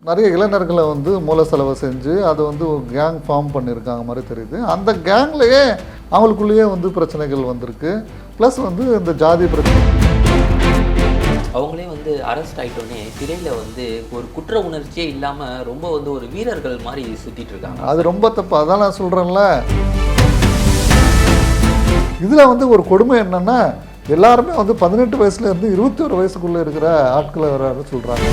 நிறைய இளைஞர்களை வந்து மூல செலவை செஞ்சு அது வந்து ஒரு கேங் ஃபார்ம் பண்ணியிருக்காங்க மாதிரி தெரியுது. அந்த கேங்லேயே அவங்களுக்குள்ளேயே வந்து பிரச்சனைகள் வந்திருக்கு. ப்ளஸ் வந்து இந்த ஜாதி பிரச்சனை. அவங்களே வந்து அரெஸ்ட் ஆகிட்டோன்னே சிறையில் வந்து ஒரு குற்ற உணர்ச்சியே இல்லாமல் ரொம்ப வந்து ஒரு வீரர்கள் மாதிரி சுற்றிட்டு இருக்காங்க. அது ரொம்ப தப்பு. அதான் நான் சொல்கிறேன்ல. இதில் வந்து ஒரு கொடுமை என்னென்னா, எல்லாருமே வந்து 18 வயசுலேருந்து 21 வயசுக்குள்ளே இருக்கிற ஆட்களை வர சொல்கிறாங்க.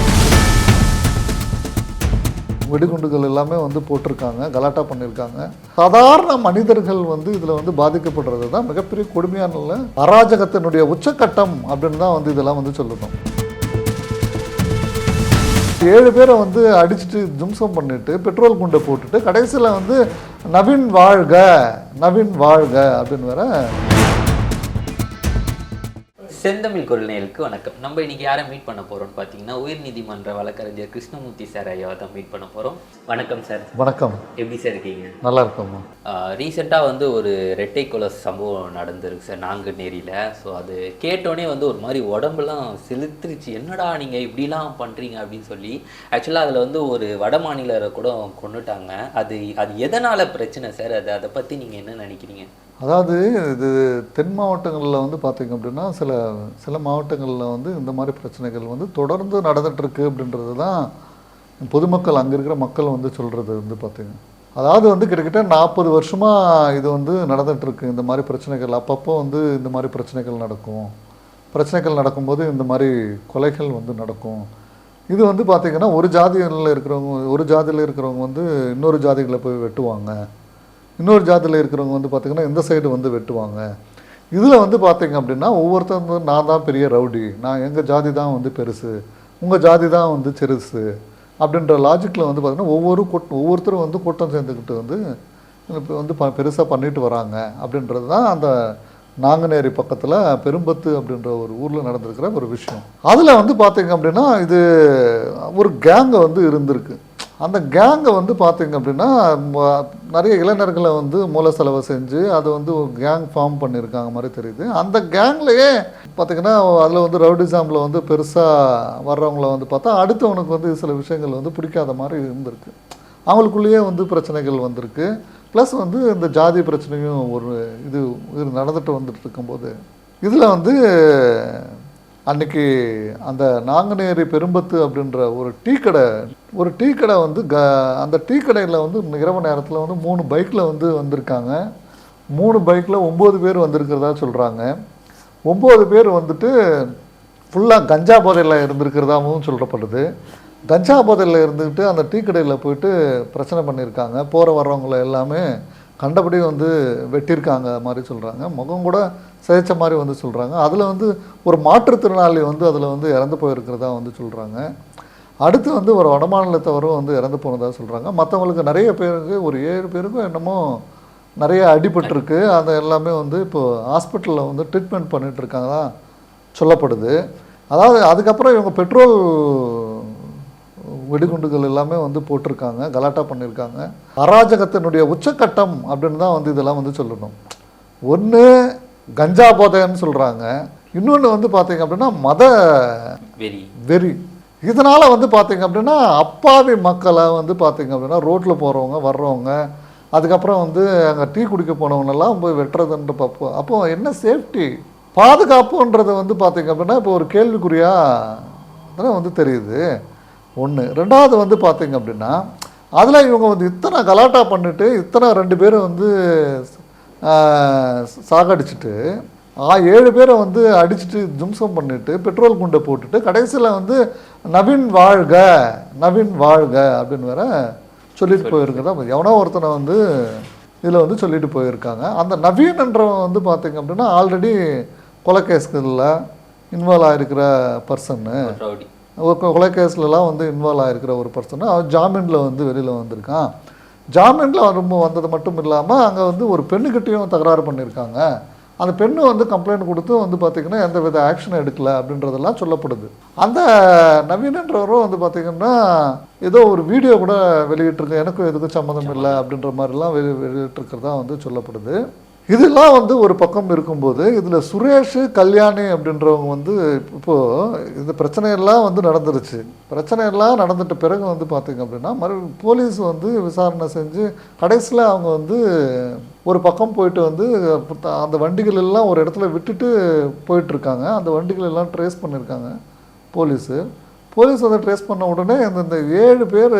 வெடிகுண்டுகள் எல்லாமே வந்து போட்டிருக்காங்க, கலாட்டா பண்ணியிருக்காங்க. சாதாரண மனிதர்கள் வந்து இதில் வந்து பாதிக்கப்படுறது தான் மிகப்பெரிய கொடுமையான அராஜகத்தினுடைய உச்சக்கட்டம் அப்படின்னு தான் வந்து இதெல்லாம் வந்து சொல்லணும். 7 பேரை வந்து அடிச்சுட்டு தும்சம் பண்ணிட்டு பெட்ரோல் குண்டை போட்டுட்டு கடைசியில் வந்து நவீன் வாழ்க நவீன் வாழ்க அப்படின்னு வேற. செந்தமிழ் குரல் நேயர்களுக்கு வணக்கம். நம்ம இன்னைக்கு யாரை மீட் பண்ண போறோம்னு பார்த்தீங்கன்னா, உயர்நீதிமன்ற வழக்கறிஞர் கிருஷ்ணமூர்த்தி சார் ஐயாவை தான் மீட் பண்ண போறோம். வணக்கம் சார். வணக்கம். எப்படி சார் இருக்கீங்க? நல்லா இருக்கோம்மா. ரீசெண்டாக வந்து ஒரு இரட்டை கொலை சம்பவம் நடந்திருக்கு சார் நாங்குநேரியில். ஸோ அது கேட்டோடனே வந்து ஒரு மாதிரி உடம்புலாம் செலுத்துருச்சு. என்னடா நீங்கள் இப்படிலாம் பண்ணுறீங்க அப்படின்னு சொல்லி. ஆக்சுவலாக அதில் வந்து ஒரு வட மாநிலரை கூட கொண்டுட்டாங்க. அது எதனால் பிரச்சனை சார்? அதை பற்றி நீங்கள் என்ன நினைக்கிறீங்க? அதாவது இது தென் மாவட்டங்களில் வந்து பார்த்திங்க அப்படின்னா சில மாவட்டங்களில் வந்து இந்த மாதிரி பிரச்சனைகள் வந்து தொடர்ந்து நடந்துகிட்ருக்கு அப்படின்றது தான் பொதுமக்கள், அங்கே இருக்கிற மக்கள் வந்து சொல்கிறது வந்து பார்த்திங்க. அதாவது வந்து கிட்டத்தட்ட 40 வருஷமாக இது வந்து நடந்துகிட்ருக்கு. இந்த மாதிரி பிரச்சனைகள் அப்பப்போ வந்து இந்த மாதிரி பிரச்சனைகள் நடக்கும். பிரச்சனைகள் நடக்கும்போது இந்த மாதிரி கொலைகள் வந்து நடக்கும். இது வந்து பார்த்திங்கன்னா ஒரு ஜாதியில் இருக்கிறவங்க வந்து இன்னொரு ஜாதிகளை போய் வெட்டுவாங்க. இன்னொரு ஜாதியில் இருக்கிறவங்க வந்து பார்த்திங்கன்னா இந்த சைடு வந்து வெட்டுவாங்க. இதில் வந்து பார்த்திங்க அப்படின்னா ஒவ்வொருத்தரும் வந்து நான் தான் பெரிய ரவுடி, நான் எங்கள் ஜாதி தான் வந்து பெருசு, உங்கள் ஜாதி தான் வந்து சிறுசு அப்படின்ற லாஜிக்கில் வந்து பார்த்திங்கன்னா ஒவ்வொருத்தரும் வந்து கூட்டம் சேர்ந்துக்கிட்டு வந்து இப்போ வந்து பெருசாக பண்ணிட்டு வராங்க. அப்படின்றது தான் அந்த நாங்குநேரி பக்கத்தில் பெரும்பத்து அப்படின்ற ஒரு ஊரில் நடந்திருக்கிற ஒரு விஷயம். அதில் வந்து பார்த்திங்க அப்படின்னா இது ஒரு கேங்கை வந்து இருந்திருக்கு. அந்த கேங்கை வந்து பார்த்திங்க அப்படின்னா நிறைய இளைஞர்களை வந்து மூல செலவை செஞ்சு அது வந்து ஒரு கேங் ஃபார்ம் பண்ணியிருக்காங்க மாதிரி தெரியுது. அந்த கேங்லேயே பார்த்திங்கன்னா அதில் வந்து ரவுடிசமில் வந்து பெருசாக வர்றவங்கள வந்து பார்த்தா அடுத்தவனுக்கு வந்து சில விஷயங்கள் வந்து பிடிக்காத மாதிரி இருந்திருக்கு. அவங்களுக்குள்ளேயே வந்து பிரச்சனைகள் வந்திருக்கு. ப்ளஸ் வந்து இந்த ஜாதி பிரச்சனையும் இது நடந்துட்டு வந்துட்டு இருக்கும்போது இதில் வந்து அன்றைக்கி அந்த நாங்குநேரி பெரும்பத்து அப்படின்ற ஒரு டீ கடை வந்து அந்த டீ கடையில் வந்து இரவு நேரத்தில் வந்து 3 பைக்கில் வந்து வந்திருக்காங்க. 3 பைக்கில் 9 பேர் வந்திருக்கிறதா சொல்கிறாங்க. 9 பேர் வந்துட்டு ஃபுல்லாக கஞ்சா போதையில் இருந்திருக்கிறதாகவும் சொல்லப்படுது. கஞ்சா போதையில் இருந்துக்கிட்டு அந்த டீ கடையில் போயிட்டு பிரச்சனை பண்ணியிருக்காங்க. போகிற வர்றவங்கள எல்லாமே கண்டபடி வந்து வெட்டியிருக்காங்க மாதிரி சொல்கிறாங்க. முகம் கூட சிதைச்ச மாதிரி வந்து சொல்கிறாங்க. அதில் வந்து ஒரு மாற்றுத்திறனாளி வந்து அதில் வந்து இறந்து போயிருக்கிறதா வந்து சொல்கிறாங்க. அடுத்து வந்து ஒரு வடமாநிலத்தவரும் வந்து இறந்து போனதாக சொல்கிறாங்க. மற்றவங்களுக்கு நிறைய பேருக்கு ஒரு 7 பேருக்கும் என்னமோ நிறைய அடிபட்டிருக்கு. அது எல்லாமே வந்து இப்போது ஹாஸ்பிட்டலில் வந்து ட்ரீட்மெண்ட் பண்ணிகிட்ருக்காங்க தான் சொல்லப்படுது. அதாவது அதுக்கப்புறம் இவங்க பெட்ரோல் வெடிகுண்டுகள் எல்லாமே வந்து போட்டிருக்காங்க, கலாட்டா பண்ணியிருக்காங்க. அராஜகத்தினுடைய உச்சக்கட்டம் அப்படின்னு தான் வந்து இதெல்லாம் வந்து சொல்லணும். ஒன்று கஞ்சா போதைன்னு சொல்கிறாங்க, இன்னொன்று வந்து பார்த்திங்க அப்படின்னா மத வெறி. இதனால் வந்து பார்த்திங்க அப்படின்னா அப்பாவி மக்களை வந்து பார்த்திங்க அப்படின்னா ரோட்டில் போகிறவங்க வர்றவங்க அதுக்கப்புறம் வந்து அங்கே டீ குடிக்க போனவங்கெல்லாம் போய் வெட்டுறதுன்ற பார்ப்போம். அப்போது என்ன சேஃப்டி பாதுகாப்புன்றது வந்து பார்த்திங்க அப்படின்னா இப்போ ஒரு கேள்விக்குறியாக வந்து தெரியுது. ஒன்று. ரெண்டாவது வந்து பார்த்திங்க அப்படின்னா அதில் இவங்க வந்து இத்தனை கலாட்டா பண்ணிவிட்டு 2 பேரை வந்து சாகடிச்சிட்டு 7 பேரை வந்து அடிச்சுட்டு தும்சம் பண்ணிவிட்டு பெட்ரோல் குண்டை போட்டுட்டு கடைசியில் வந்து நவீன் வாழ்க நவீன் வாழ்க அப்படின்னு வேற சொல்லிட்டு போயிருக்கதா எவனோ ஒருத்தனை வந்து இதில் வந்து சொல்லிட்டு போயிருக்காங்க. அந்த நவீன்ன்றவன் வந்து பார்த்திங்க அப்படின்னா ஆல்ரெடி கொலைகேஸ்களில் இன்வால்வ் ஆகிருக்கிற பர்சன்னு, கொலைகேஸ்லாம் வந்து இன்வால்வ் ஆகிருக்கிற ஒரு பர்சன். அவன் ஜாமீனில் வந்து வெளியில் வந்திருக்கான். ஜாமீனில் வந்தது மட்டும் இல்லாமல் அங்கே வந்து ஒரு பெண்ணுக்கிட்டையும் தகராறு பண்ணியிருக்காங்க. அந்த பெண்ணு வந்து கம்ப்ளைண்ட் கொடுத்து வந்து பார்த்திங்கன்னா எந்த வித ஆக்ஷன் எடுக்கலை அப்படின்றதெல்லாம் சொல்லப்படுது. அந்த நவீனன்றவரும் வந்து பார்த்திங்கன்னா ஏதோ ஒரு வீடியோ கூட வெளியிட்டிருக்கு, எனக்கும் எதுக்கும் சம்மந்தம் இல்லை அப்படின்ற மாதிரிலாம் வெளியிட்டிருக்கிறதா வந்து சொல்லப்படுது. இதெல்லாம் வந்து ஒரு பக்கம் இருக்கும்போது இதில் சுரேஷ் கல்யாணி அப்படின்றவங்க வந்து இப்போது இந்த பிரச்சனையெல்லாம் வந்து நடந்துருச்சு. பிரச்சனையெல்லாம் நடந்துட்ட பிறகு வந்து பார்த்திங்க அப்படின்னா போலீஸ் வந்து விசாரணை செஞ்சு கடைசியில் அவங்க வந்து ஒரு பக்கம் போயிட்டு வந்து அந்த வண்டிகள் எல்லாம் ஒரு இடத்துல விட்டுட்டு போயிட்டுருக்காங்க. அந்த வண்டிகள் எல்லாம் ட்ரேஸ் பண்ணியிருக்காங்க போலீஸ் வந்து ட்ரேஸ் பண்ண உடனே இந்த 7 பேர்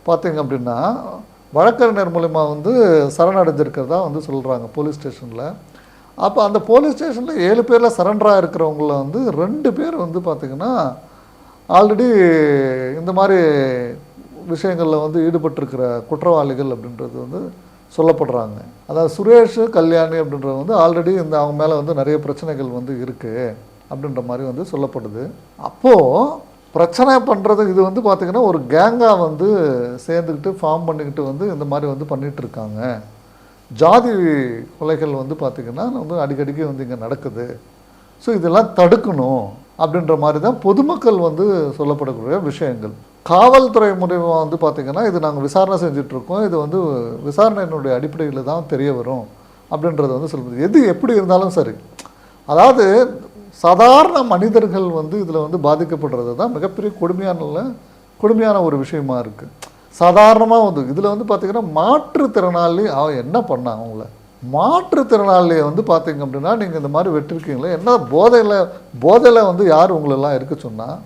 பார்த்திங்க அப்படின்னா வழக்கறிஞர் மூலிமா வந்து சரணடைஞ்சிருக்கிறதா வந்து சொல்கிறாங்க போலீஸ் ஸ்டேஷனில். அப்போ அந்த போலீஸ் ஸ்டேஷனில் 7 பேரில் சரண்டராக இருக்கிறவங்கள வந்து 2 பேர் வந்து பார்த்திங்கன்னா ஆல்ரெடி இந்த மாதிரி விஷயங்களில் வந்து ஈடுபட்டிருக்கிற குற்றவாளிகள் அப்படின்றது வந்து சொல்லப்படுறாங்க. அதாவது சுரேஷ் கல்யாணி அப்படின்றது வந்து ஆல்ரெடி அவங்க மேலே வந்து நிறைய பிரச்சனைகள் வந்து இருக்குது அப்படின்ற மாதிரி வந்து சொல்லப்படுது. அப்போது பிரச்சனை பண்ணுறது இது வந்து பார்த்திங்கன்னா ஒரு கேங்காக வந்து சேர்ந்துக்கிட்டு ஃபார்ம் பண்ணிக்கிட்டு வந்து இந்த மாதிரி வந்து பண்ணிகிட்ருக்காங்க. ஜாதி கொலைகள் வந்து பார்த்திங்கன்னா வந்து அடிக்கடிக்கு வந்து இங்கே நடக்குது. ஸோ இதெல்லாம் தடுக்கணும் அப்படின்ற மாதிரி தான் பொதுமக்கள் வந்து சொல்லப்படக்கூடிய விஷயங்கள். காவல்துறை மூலியமாக வந்து பார்த்திங்கன்னா இது நாங்கள் விசாரணை செஞ்சிட்ருக்கோம், இது வந்து விசாரணையினுடைய அடிப்படையில் தான் தெரிய வரும் அப்படின்றது வந்து சொல்லுது. எது எப்படி இருந்தாலும் சரி, அதாவது சாதாரண மனிதர்கள் வந்து இதில் வந்து பாதிக்கப்படுறது தான் மிகப்பெரிய கொடுமையான ஒரு விஷயமா இருக்குது. சாதாரணமாக வந்து இதில் வந்து பார்த்திங்கன்னா மாற்றுத்திறனாளி அவன் என்ன பண்ணான், அவங்கள மாற்றுத்திறனாளியை வந்து பார்த்திங்க அப்படின்னா நீங்கள் இந்த மாதிரி வெட்டிருக்கீங்களே, என்ன போதையில் வந்து யார் உங்களெல்லாம் இருக்க சொன்னால்?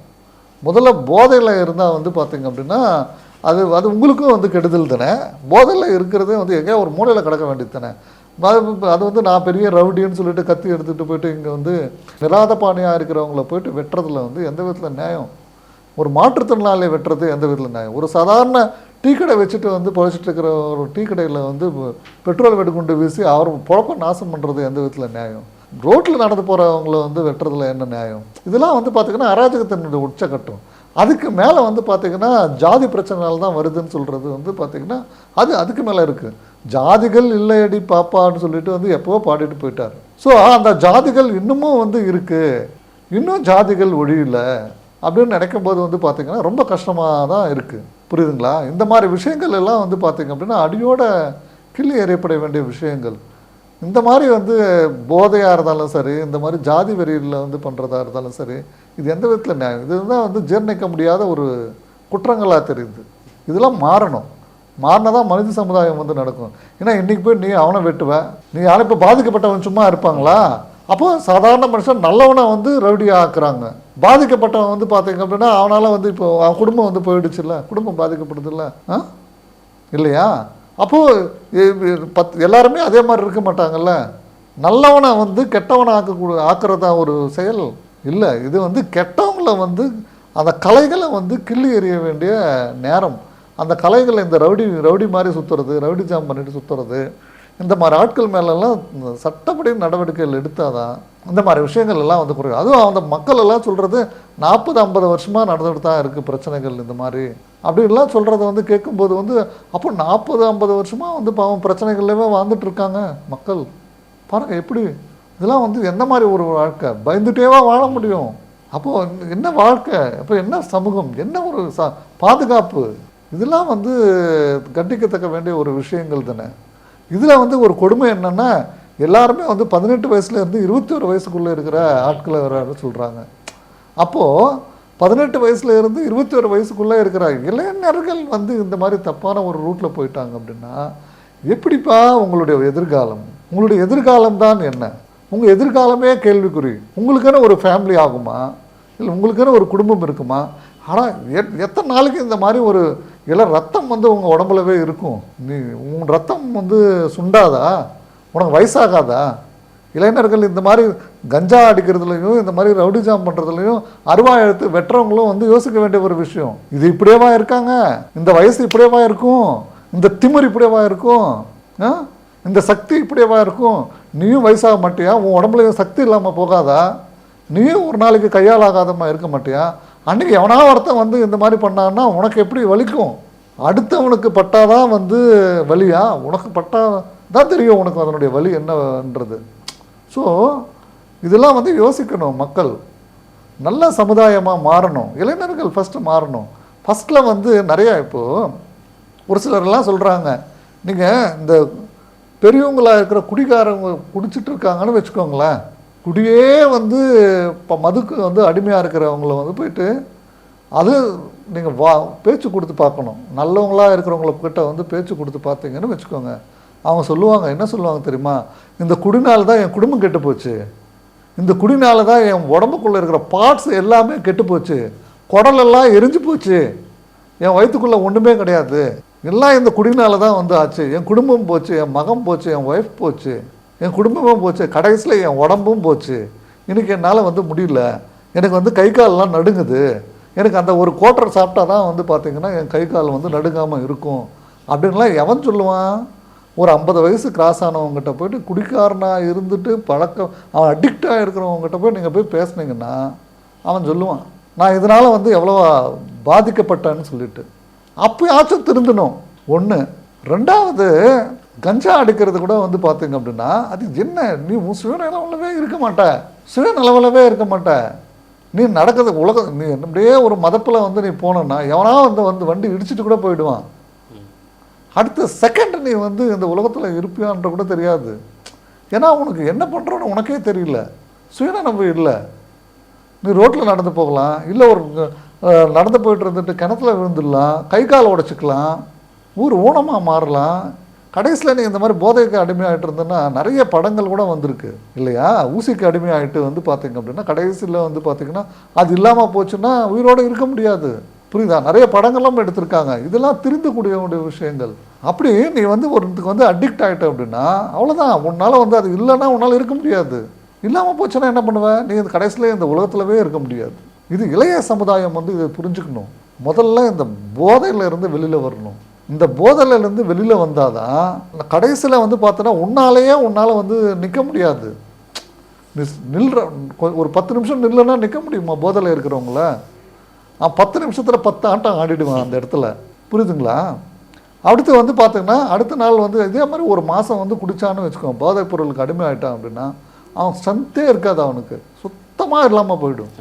முதல்ல போதையில் இருந்தால் வந்து பார்த்திங்க அப்படின்னா அது உங்களுக்கும் வந்து கெடுதல் தானே. போதையில் இருக்கிறதே வந்து எங்கேயோ ஒரு மூலையில் கிடக்க வேண்டியது தானே. அது வந்து நான் பெரிய ரவுடின்னு சொல்லிட்டு கத்தி எடுத்துகிட்டு போயிட்டு இங்கே வந்து நிராத பாணியாக இருக்கிறவங்கள போயிட்டு வெட்டுறதுல வந்து எந்த விதத்தில் நியாயம்? ஒரு மாற்றுத்திறனாளியை வெட்டுறது எந்த விதத்தில் நியாயம்? ஒரு சாதாரண டீ கடை வச்சுட்டு வந்து பொழைச்சிட்டு இருக்கிற ஒரு டீ கடையில் வந்து பெட்ரோல் வெடிகுண்டு வீசி அவர் பொழப்ப நாசம் பண்ணுறது எந்த விதத்தில் நியாயம்? ரோட்டில் நடந்து போகிறவங்கள வந்து வெட்டுறதுல என்ன நியாயம்? இதெல்லாம் வந்து பார்த்திங்கன்னா அராஜகத்தினுடைய உச்சக்கட்டம். அதுக்கு மேலே வந்து பார்த்திங்கன்னா ஜாதி பிரச்சனைனால தான் வருதுன்னு சொல்கிறது வந்து பார்த்திங்கன்னா அதுக்கு மேலே இருக்குது. ஜாதிகள் இல்லையடி பாப்பான்னு சொல்லிட்டு வந்து எப்போவோ பாடிட்டு போயிட்டார். ஸோ அந்த ஜாதிகள் இன்னமும் வந்து இருக்குது, இன்னும் ஜாதிகள் ஒழியல அப்படின்னு நினைக்கும் போது வந்து பார்த்திங்கன்னா ரொம்ப கஷ்டமாக தான் இருக்குது. புரியுதுங்களா? இந்த மாதிரி விஷயங்கள் எல்லாம் வந்து பார்த்திங்க அப்படின்னா அடியோட கிள்ளி எறியப்பட வேண்டிய விஷயங்கள். இந்த மாதிரி வந்து போதையாக இருந்தாலும் சரி, இந்த மாதிரி ஜாதி வெறியில் வந்து பண்ணுறதா இருந்தாலும் சரி, இது எந்த விதத்தில் நியாயம்? இதுதான் வந்து ஜீர்ணிக்க முடியாத ஒரு குற்றங்களாக தெரியுது. இதெல்லாம் மாறினா தான் மனித சமுதாயம் வந்து நடக்கும். ஏன்னா இன்றைக்கி போய் நீ அவனை வெட்டுவ, நீ யாரும் இப்போ பாதிக்கப்பட்டவன் சும்மா இருப்பாங்களா? அப்போ சாதாரண மனுஷன் நல்லவனை வந்து ரவுடியாக ஆக்குறாங்க. பாதிக்கப்பட்டவன் வந்து பார்த்திங்க அப்படின்னா அவனால் வந்து இப்போ அவன் குடும்பம் வந்து போயிடுச்சுல்ல, குடும்பம் பாதிக்கப்படுதில்ல, இல்லையா? அப்போது எல்லாருமே அதே மாதிரி இருக்க மாட்டாங்கல்ல. நல்லவனை வந்து கெட்டவனை ஆக்குறதா ஒரு செயல் இல்லை. இது வந்து கெட்டவங்களை வந்து அந்த கலைகளை வந்து கிள்ளி எறிய வேண்டிய நேரம். அந்த கலைகளை இந்த ரவுடி மாதிரி சுற்றுறது, ரவுடி ஜாம் பண்ணிட்டு சுற்றுறது, இந்த மாதிரி ஆட்கள் மேலெல்லாம் சட்டப்படி நடவடிக்கைகள் எடுத்தால் தான் இந்த மாதிரி விஷயங்கள் எல்லாம் வந்து குறையும். அதுவும் அந்த மக்கள் எல்லாம் சொல்கிறது 40-50 வருஷமாக நடந்துகிட்டு தான் இருக்குது பிரச்சனைகள் இந்த மாதிரி அப்படின்லாம் சொல்கிறத வந்து கேட்கும்போது வந்து அப்போ 40-50 வருஷமாக வந்து பாவம் பிரச்சனைகள்லேயே வாழ்ந்துட்டுருக்காங்க மக்கள். பாருங்கள் எப்படி இதெல்லாம் வந்து எந்த மாதிரி ஒரு வாழ்க்கை, பயந்துட்டேவா வாழ முடியும்? அப்போது என்ன வாழ்க்கை, அப்போ என்ன சமூகம், என்ன ஒரு பாதுகாப்பு? இதெல்லாம் வந்து கண்டிக்கத்தக்க வேண்டிய ஒரு விஷயங்கள் தானே. இதில் வந்து ஒரு கொடுமை என்னென்னா எல்லாருமே வந்து 18 வயசுலேருந்து 21 வயசுக்குள்ளே இருக்கிற ஆட்களை வர சொல்கிறாங்க. அப்போது 18 வயசுலேருந்து 21 வயசுக்குள்ளே இருக்கிற இளைஞர்கள் வந்து இந்த மாதிரி தப்பான ஒரு ரூட்டில் போயிட்டாங்க அப்படின்னா எப்படிப்பா உங்களுடைய எதிர்காலம்? உங்களுடைய எதிர்காலம் தான் என்ன? உங்கள் எதிர்காலமே கேள்விக்குறி. உங்களுக்கான ஒரு ஃபேமிலி ஆகுமா, இல்லை உங்களுக்கான ஒரு குடும்பம் இருக்குமா? ஆனால் எத்தனை நாளைக்கு இந்த மாதிரி ஒரு ரத்தம் வந்து உங்கள் உடம்புலவே இருக்கும்? உன் ரத்தம் வந்து சுண்டாதா? உனக்கு வயசாகாதா? இளைஞர்கள் இந்த மாதிரி கஞ்சா அடிக்கிறதுலையும் இந்த மாதிரி ரவுடிஜாம் பண்ணுறதுலையும் அருவா எடுத்து வெட்டுறவங்களும் வந்து யோசிக்க வேண்டிய ஒரு விஷயம். இது இப்படியேவா இருக்காங்க? இந்த வயசு இப்படியேவா இருக்கும்? இந்த திமிர் இப்படியேவா இருக்கும்? இந்த சக்தி இப்படியேவா இருக்கும்? நீயும் வயசாக மாட்டியா? உன் உடம்புலையும் சக்தி இல்லாமல் போகாதா? நீயும் ஒரு நாளைக்கு கையால் ஆகாதமா இருக்க மாட்டியா? அன்றைக்கி எவனா ஒருத்தன் வந்து இந்த மாதிரி பண்ணான்னா உனக்கு எப்படி வலிக்கும்? அடுத்தவனுக்கு பட்டாதான் வந்து வலியா? உனக்கு பட்டா தான் தெரியும் உனக்கு அதனுடைய வலி என்னன்றது. ஸோ இதெல்லாம் வந்து யோசிக்கணும். மக்கள் நல்ல சமுதாயமாக மாறணும். இளைஞர்கள் ஃபஸ்ட்டு மாறணும். ஃபஸ்ட்டில் வந்து நிறையா இப்போது ஒரு சிலரெல்லாம் சொல்கிறாங்க, நீங்கள் இந்த பெரியவங்களாக இருக்கிற குடிகாரங்க குடிச்சிட்டு இருக்காங்கன்னு வச்சுக்கோங்களேன். குடியே வந்து இப்போ மதுக்கு வந்து அடிமையாக இருக்கிறவங்கள வந்து போயிட்டு அது நீங்கள் பேச்சு கொடுத்து பார்க்கணும். நல்லவங்களாக இருக்கிறவங்கள கிட்ட வந்து பேச்சு கொடுத்து பார்த்தீங்கன்னு வச்சுக்கோங்க. அவங்க சொல்லுவாங்க, என்ன சொல்லுவாங்க தெரியுமா? இந்த குடினால தான் என் குடும்பம் கெட்டு போச்சு, இந்த குடினால தான் என் உடம்புக்குள்ளே இருக்கிற பார்ட்ஸ் எல்லாமே கெட்டு போச்சு, குடலெல்லாம் எரிஞ்சு போச்சு, என் வயிற்றுக்குள்ளே ஒன்றுமே கிடையாது, எல்லாம் இந்த குடினால தான் வந்து ஆச்சு, என் குடும்பம் போச்சு, என் மகன் போச்சு, என் ஒய்ஃப் போச்சு, என் குடும்பமும் போச்சு, கடைசியில் என் உடம்பும் போச்சு, இன்றைக்கி என்னால் வந்து முடியல, எனக்கு வந்து கை காலெலாம் நடுங்குது, எனக்கு அந்த ஒரு கோட்டர் சாப்பிட்டா தான் வந்து பார்த்திங்கன்னா என் கை கால் வந்து நடுங்காமல் இருக்கும் அப்படின்லாம் எவன் சொல்லுவான்? ஒரு 50 வயசு கிராஸ் ஆனவங்ககிட்ட போய்ட்டு குடிக்காரனாக இருந்துட்டு பழக்கம் அவன் அடிக்டாக இருக்கிறவங்ககிட்ட போய் நீங்கள் போய் பேசுனீங்கன்னா அவன் சொல்லுவான், நான் இதனால் வந்து எவ்வளோ பாதிக்கப்பட்டேன்னு சொல்லிட்டு. அப்போயாச்சும் திருந்தணும் ஒன்று. ரெண்டாவது, கஞ்சா அடிக்கிறது கூட வந்து பார்த்தீங்க அப்படின்னா அது என்ன, நீ சுயநலவலவே இருக்க மாட்ட, சுயநலவலவே இருக்க மாட்ட, நீ நடக்கிறது உலகம், நீ அப்படியே ஒரு மதப்பில் வந்து நீ போனோன்னா எவனா வந்து வண்டி இடிச்சிட்டு கூட போயிடுவான். அடுத்த செகண்ட் நீ வந்து இந்த உலகத்தில் இருப்பியான்ற கூட தெரியாது. ஏன்னா உனக்கு என்ன பண்ணுறோன்னு உனக்கே தெரியல, சுயநலவு இல்லை. நீ ரோட்டில் நடந்து போகலாம், இல்லை ஒரு நடந்து போயிட்டு இருந்துட்டு கிணத்துல விழுந்துடலாம், கை கால் உடைச்சிக்கலாம், ஊர் ஊனமாக மாறலாம். கடைசியில் நீ இந்த மாதிரி போதைக்கு அடிமையாகிட்டு இருந்தேன்னா நிறைய படங்கள் கூட வந்திருக்கு இல்லையா? ஊசிக்கு அடிமையாகிட்டு வந்து பார்த்திங்க அப்படின்னா கடைசியில் வந்து பார்த்திங்கன்னா அது இல்லாமல் போச்சுன்னா உயிரோடு இருக்க முடியாது. புரியுதா? நிறைய படங்கள்லாம் எடுத்திருக்காங்க. இதெல்லாம் திருந்தக்கூடிய விஷயங்கள். அப்படி நீ வந்து ஒருத்துக்கு வந்து அடிக்ட் ஆகிட்ட அப்படின்னா அவ்வளோதான், உன்னால் வந்து அது இல்லைன்னா உன்னால் இருக்க முடியாது. இல்லாமல் போச்சுன்னா என்ன பண்ணுவேன்? நீ இந்த கடைசியில் இந்த உலகத்திலவே இருக்க முடியாது. இது இளைய சமுதாயம் வந்து இதை புரிஞ்சுக்கணும். முதல்ல இந்த போதையிலேருந்து வெளியில் வரணும். இந்த போதையிலேருந்து வெளியில் வந்தால் தான் கடைசியில் வந்து பார்த்தோன்னா உன்னால் வந்து நிற்க முடியாது. நில்ற ஒரு 10 நிமிஷம் நில்லுன்னா நிற்க முடியுமா போதையில் இருக்கிறவங்கள? 10 நிமிஷத்தில் 10 ஆட்டம் ஆடிடுவான் அந்த இடத்துல. புரியுதுங்களா? அடுத்து வந்து பார்த்தீங்கன்னா அடுத்த நாள் வந்து இதே மாதிரி ஒரு மாதம் வந்து குடித்தான்னு வச்சுக்கோங்க, போதைப் பொருளுக்கு அடிமை ஆகிட்டான் அப்படின்னா அவன் ஸ்ட்ரென்த்தே இருக்காது, அவனுக்கு சுத்தமாக இல்லாமல் போயிடும்,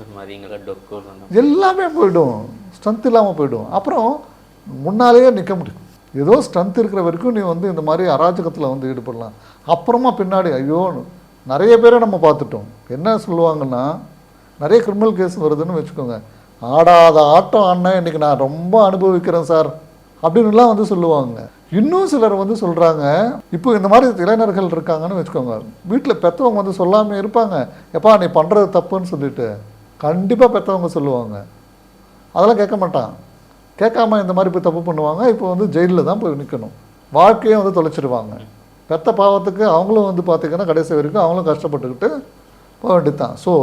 எல்லாமே போயிடும், ஸ்ட்ரென்த் இல்லாமல் போயிடும். அப்புறம் முன்னாலேயே நிற்க முடியும். ஏதோ ஸ்ட்ரென்த் இருக்கிற வரைக்கும் நீ வந்து இந்த மாதிரி அராஜகத்தில் வந்து ஈடுபடலாம். அப்புறமா பின்னாடி ஐயோ நிறைய பேரை நம்ம பார்த்துட்டோம். என்ன சொல்லுவாங்கன்னா, நிறைய கிரிமினல் கேஸ் வருதுன்னு வச்சுக்கோங்க, ஆடாத ஆட்டம் ஆடினா இன்றைக்கி நான் ரொம்ப அனுபவிக்கிறேன் சார் அப்படின்னுலாம் வந்து சொல்லுவாங்க. இன்னும் சிலர் வந்து சொல்கிறாங்க, இப்போ இந்த மாதிரி இளைஞர்கள் இருக்காங்கன்னு வச்சுக்கோங்க, வீட்டில் பெற்றவங்க வந்து சொல்லாமல் இருப்பாங்க, எப்பா நீ பண்ணுறது தப்புன்னு சொல்லிட்டு கண்டிப்பாக பெற்றவங்க சொல்லுவாங்க. அதெல்லாம் கேட்க மாட்டான். கேட்காம இந்த மாதிரி போய் தப்பு பண்ணுவாங்க. இப்போ வந்து ஜெயிலில் தான் போய் நிற்கணும், வாழ்க்கையே வந்து தொலைச்சிடுவாங்க. பெத்த பாவத்துக்கு அவங்களும் வந்து பார்த்திங்கன்னா கடைசி வரைக்கும் அவங்களும் கஷ்டப்பட்டுக்கிட்டு போக வேண்டியதுதான். ஸோ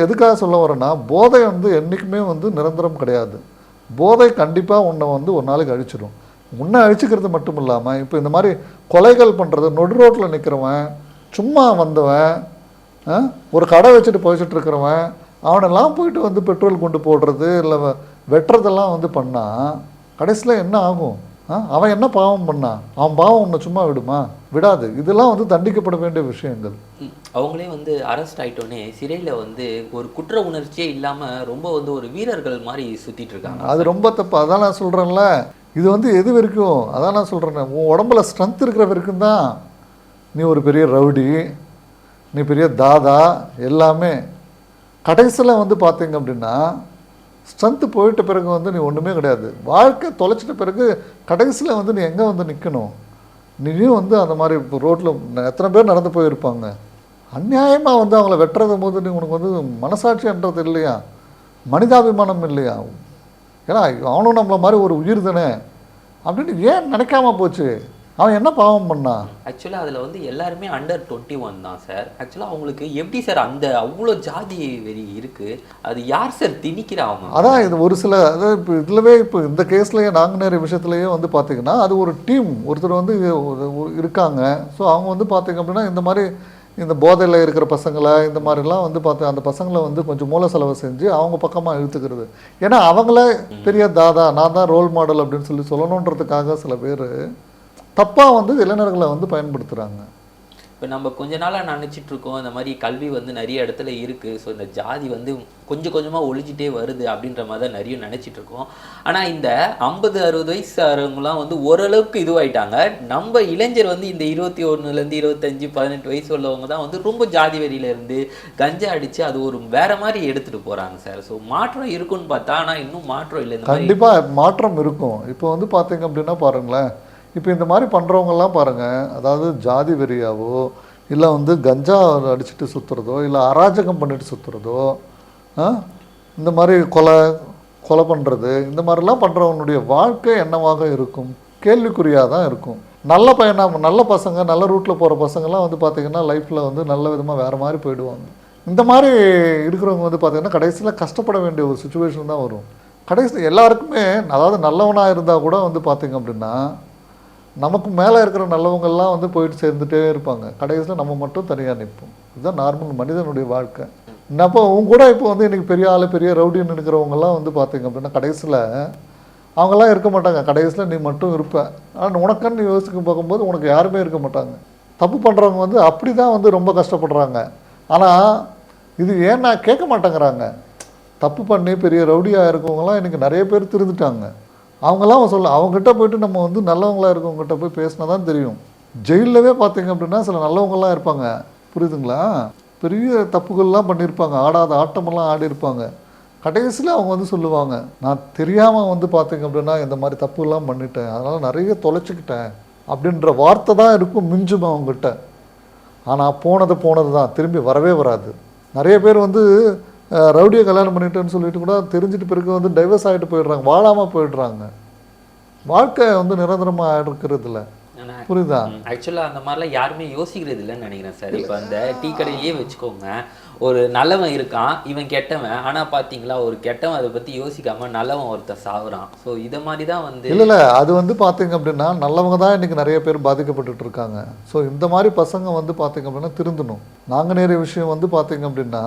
எதுக்காக சொல்ல வரேன்னா, போதை வந்து என்றைக்குமே வந்து நிரந்தரம் கிடையாது. போதை கண்டிப்பாக உன்னை வந்து ஒரு நாளைக்கு அழிச்சிடும். உன்னை அழிச்சிக்கிறது மட்டும் இல்லாமல் இப்போ இந்த மாதிரி கொலைகள் பண்ணுறது, நொடு ரோட்டில் நிற்கிறவன், சும்மா வந்தவன், ஒரு கடை வச்சுட்டு போய்ச்சிட்டு இருக்கிறவன், அவனெல்லாம் போயிட்டு வந்து பெட்ரோல் கொண்டு போடுறது இல்லை வெட்டுறதெல்லாம் வந்து பண்ணால் கடைசியில் என்ன ஆகும்? அவன் என்ன பாவம் பண்ணான்? அவன் பாவம் உன்னை சும்மா விடுமா? விடாது. இதெல்லாம் வந்து தண்டிக்கப்பட வேண்டிய விஷயங்கள். அவங்களே வந்து அரெஸ்ட் ஆகிட்டோன்னே சிறையில் வந்து ஒரு குற்ற உணர்ச்சியே இல்லாமல் ரொம்ப வந்து ஒரு வீரர்கள் மாதிரி சுற்றிட்டு இருக்காங்க. அது ரொம்ப தப்பு. அதான் நான் சொல்கிறேன்ல, இது வந்து எது வரைக்கும், அதான் நான் சொல்கிறேன், உன் உடம்புல ஸ்ட்ரென்த் இருக்கிற வரைக்கும் தான் நீ ஒரு பெரிய ரவுடி, நீ பெரிய தாதா, எல்லாமே. கடைசியில் வந்து பார்த்தீங்க அப்படின்னா ஸ்ட்ரென்த்து போயிட்ட பிறகு வந்து நீ ஒன்றுமே கிடையாது. வாழ்க்கை தொலைச்சிட்ட பிறகு கடைசியில் வந்து நீ எங்கே வந்து நிற்கணும்? நீயும் வந்து அந்த மாதிரி இப்போ ரோட்டில் எத்தனை பேர் நடந்து போயிருப்பாங்க, அநியாயமாக வந்து அவங்கள வெட்டுறது போது நீ உனக்கு வந்து மனசாட்சின்றது இல்லையா, மனிதாபிமானம் இல்லையா? ஏன்னா அவனும் நம்மளை மாதிரி ஒரு உயிர் தானே அப்படின்னு ஏன் நினைக்காம போச்சு? அவன் என்ன பாவம் பண்ணான்? ஆக்சுவலாக அதில் வந்து எல்லாருமே அண்டர் 21 தான் சார். ஆக்சுவலாக அவங்களுக்கு எப்படி சார் அந்த அவ்வளோ ஜாதி வெறி இருக்குது? அது யார் சார் திணிக்கிறாங்க? அதான் இது ஒரு சில, அதாவது இப்போ இதுலவே இப்போ இந்த கேஸ்லேயே நாங்குநேரி விஷயத்துலேயே வந்து பார்த்திங்கன்னா அது ஒரு டீம் ஒருத்தர் வந்து இருக்காங்க. ஸோ அவங்க வந்து பார்த்திங்க அப்படின்னா இந்த மாதிரி இந்த போதையில் இருக்கிற பசங்களை இந்த மாதிரிலாம் வந்து பார்த்து அந்த பசங்களை வந்து கொஞ்சம் மூல செலவு செஞ்சு அவங்க பக்கமாக இழுத்துக்கிறது. ஏன்னா அவங்கள பெரிய தாதா, நான் தான் ரோல் மாடல் அப்படின்னு சொல்லணுன்றதுக்காக சில பேர் தப்பாக வந்து இளைஞர்களை வந்து பயன்படுத்துகிறாங்க. இப்போ நம்ம கொஞ்ச நாளாக நினச்சிட்டு இருக்கோம் இந்த மாதிரி கல்வி வந்து நிறைய இடத்துல இருக்குது, ஸோ இந்த ஜாதி வந்து கொஞ்சம் கொஞ்சமாக ஒழிஞ்சிட்டே வருது அப்படின்ற மாதிரி தான் நிறைய நினச்சிட்டு இருக்கோம். ஆனால் இந்த 50-60 வயசுக்காரவங்களாம் வந்து ஓரளவுக்கு இதுவாயிட்டாங்க. நம்ம இளைஞர் வந்து இந்த 21லேருந்து 25-18 வயசு உள்ளவங்க தான் வந்து ரொம்ப ஜாதி வெறியில இருந்து கஞ்சா அடித்து அது ஒரு வேற மாதிரி எடுத்துகிட்டு போகிறாங்க சார். ஸோ மாற்றம் இருக்குன்னு பார்த்தா ஆனால் இன்னும் மாற்றம் இல்லை. இந்த கண்டிப்பாக மாற்றம் இருக்கும். இப்போ வந்து பார்த்தீங்க அப்படின்னா பாருங்களேன், இப்போ இந்த மாதிரி பண்ணுறவங்கெல்லாம் பாருங்கள், அதாவது ஜாதி வெறியாவோ இல்லை வந்து கஞ்சா அடிச்சுட்டு சுற்றுறதோ இல்லை அராஜகம் பண்ணிட்டு சுற்றுறதோ, இந்த மாதிரி கொலை பண்ணுறது, இந்த மாதிரிலாம் பண்ணுறவனுடைய வாழ்க்கை என்னவாக இருக்கும்? கேள்விக்குறியாக தான் இருக்கும். நல்ல பசங்க, நல்ல ரூட்டில் போகிற பசங்கள்லாம் வந்து பார்த்திங்கன்னா லைஃப்பில் வந்து நல்ல விதமாக வேறு மாதிரி போயிடுவாங்க. இந்த மாதிரி இருக்கிறவங்க வந்து பார்த்திங்கன்னா கடைசியில் கஷ்டப்பட வேண்டிய ஒரு சுச்சுவேஷன் தான் வரும். கடைசியில் எல்லாருக்குமே, அதாவது நல்லவனாக இருந்தால் கூட வந்து பார்த்திங்க அப்படின்னா நமக்கு மேலே இருக்கிற நல்லவங்கள்லாம் வந்து போயிட்டு சேர்ந்துட்டே இருப்பாங்க. கடைசியில் நம்ம மட்டும் தனியாக நிற்போம். இதுதான் நார்மல் மனிதனுடைய வாழ்க்கை. அப்போ அவங்க கூட இப்போ வந்து இன்றைக்கி பெரிய ஆள், பெரிய ரவுடின்னு இருக்கிறவங்கலாம் வந்து பார்த்திங்க அப்படின்னா கடைசியில் அவங்களாம் இருக்க மாட்டாங்க. கடைசியில் நீ மட்டும் இருப்ப. ஆனால் உனக்குன்னு யோசிக்க பார்க்கும்போது உனக்கு யாருமே இருக்க மாட்டாங்க. தப்பு பண்ணுறவங்க வந்து அப்படி தான் வந்து ரொம்ப கஷ்டப்படுறாங்க. ஆனால் இது ஏன்னா கேட்க மாட்டேங்கிறாங்க. தப்பு பண்ணி பெரிய ரவுடியாக இருக்கவங்களாம் இன்றைக்கி நிறைய பேர் திருந்துட்டாங்க. அவங்களாம் அவங்ககிட்ட போய்ட்டு நம்ம வந்து நல்லவங்களாக இருக்கவங்ககிட்ட போய் பேசினா தான் தெரியும். ஜெயிலவே பார்த்தீங்க அப்படின்னா சில நல்லவங்களாம் இருப்பாங்க, புரியுதுங்களா? பெரிய தப்புகள்லாம் பண்ணியிருப்பாங்க, ஆடாத ஆட்டமெல்லாம் ஆடி இருப்பாங்க. கடைசியில் அவங்க வந்து சொல்லுவாங்க, நான் தெரியாமல் வந்து பார்த்தீங்க அப்படின்னா இந்த மாதிரி தப்புலாம் பண்ணிட்டேன், அதனால் நிறைய தொலைச்சிக்கிட்டேன் அப்படின்ற வார்த்தை தான் இருக்கும் மிஞ்சும் அவங்ககிட்ட. ஆனால் போனது தான், திரும்பி வரவே வராது. நிறைய பேர் வந்து ரவுடியை கல்யாணம் பண்ணிட்டேன்னு சொல்லிட்டு கூட தெரிஞ்சுட்டு பிறகு வந்து டைவர்ஸ் ஆகிட்டு போயிடுறாங்க, வாழாமல் போயிடுறாங்க. வாழ்க்கை வந்து நிரந்தரமாக இருக்கிறது இல்லை, புரியுதா? ஆக்சுவலாக அந்த மாதிரிலாம் யாருமே யோசிக்கிறது இல்லைன்னு நினைக்கிறேன் சார். இப்போ அந்த டீ கடையிலேயே வச்சுக்கோங்க, ஒரு நல்லவன் இருக்கான், இவன் கெட்டவன். ஆனால் பார்த்தீங்களா, ஒரு கெட்டவன் அதை பற்றி யோசிக்காமல் நல்லவன் ஒருத்தர் சாகுறான். ஸோ இதை மாதிரி தான் வந்து இல்லை அது வந்து பார்த்தீங்க அப்படின்னா நல்லவங்க தான் இன்றைக்கி நிறைய பேர் பாதிக்கப்பட்டு இருக்காங்க. ஸோ இந்த மாதிரி பசங்க வந்து பார்த்தீங்க அப்படின்னா திருந்தணும். நாங்குநேரி விஷயம் வந்து பார்த்தீங்க அப்படின்னா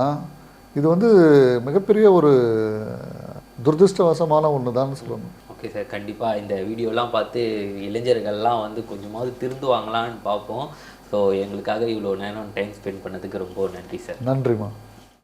இது வந்து மிகப்பெரிய ஒரு துரதிருஷ்டவசமான ஒன்று தான் சொல்லணும். ஓகே சார், கண்டிப்பாக இந்த வீடியோலாம் பார்த்து இளைஞர்கள்லாம் வந்து கொஞ்சமாவது திருந்துவாங்களான்னு பார்ப்போம். ஸோ எங்களுக்காக இவ்வளோ நேரம் டைம் ஸ்பெண்ட் பண்ணதுக்கு ரொம்ப நன்றி சார். நன்றிம்மா.